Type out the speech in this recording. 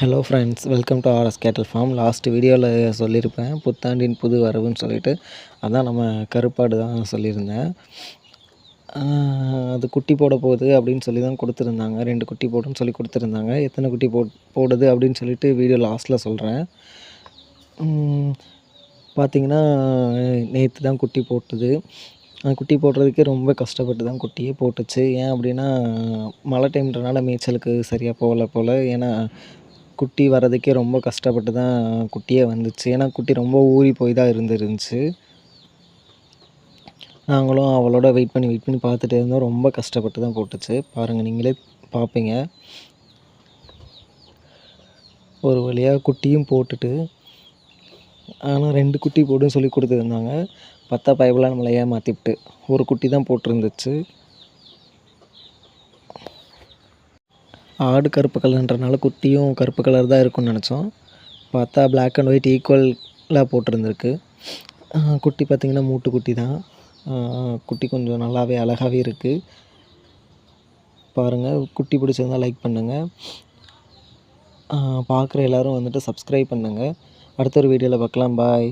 Hello friends, welcome to RS cattle farm. Last வீடியோவில் சொல்லியிருப்பேன் புத்தாண்டின் புது வரவுன்னு சொல்லிட்டு. அதான் நம்ம கருப்பாடு தான் சொல்லியிருந்தேன். அது குட்டி போட போகுது அப்படின்னு சொல்லி தான் கொடுத்துருந்தாங்க. 2 குட்டி போடுன்னு சொல்லி கொடுத்துருந்தாங்க. எத்தனை குட்டி போடுது அப்படின்னு சொல்லிட்டு வீடியோ லாஸ்ட்டில் சொல்கிறேன். பார்த்திங்கன்னா, நேற்று தான் குட்டி போட்டுது. குட்டி போடுறதுக்கே ரொம்ப கஷ்டப்பட்டு தான் குட்டியே போட்டுச்சு. ஏன் அப்படின்னா, மழை டைம்ன்றனால மேய்ச்சலுக்கு சரியாக போகல போல். ஏன்னா குட்டி வரதுக்கே ரொம்ப கஷ்டப்பட்டு தான் குட்டியே வந்துச்சு. ஏன்னா குட்டி ரொம்ப ஊறி போய் தான் இருந்துருந்துச்சு. நாங்களும் அவளோட வெயிட் பண்ணி பார்த்துட்டே இருந்தோம். ரொம்ப கஷ்டப்பட்டு தான் போட்டுச்சு. பாருங்கள், நீங்களே பார்ப்பீங்க. ஒரு வழியாக குட்டியும் போட்டுட்டு, ஆனால் 2 குட்டி போடுன்னு சொல்லி கொடுத்துருந்தாங்க. பார்த்தா பயபுலாம் நம்மளை ஏமாற்றிவிட்டு ஒரு குட்டி தான் போட்டிருந்துச்சு. ஆடு கருப்பு கலர்ன்றனால குட்டியும் கருப்பு கலர் தான் இருக்கும்னு நினச்சோம். பார்த்தா பிளாக் அண்ட் ஒயிட் ஈக்குவலாக போட்டிருந்துருக்கு. குட்டி பார்த்திங்கன்னா மூட்டு குட்டி தான். குட்டி கொஞ்சம் நல்லாவே அழகாகவே இருக்குது. பாருங்கள், குட்டி பிடிச்சிருந்தால் லைக் பண்ணுங்கள். பார்க்குற எல்லோரும் வந்துட்டு சப்ஸ்கிரைப் பண்ணுங்கள். அடுத்த ஒரு வீடியோவில் பார்க்கலாம். பாய்.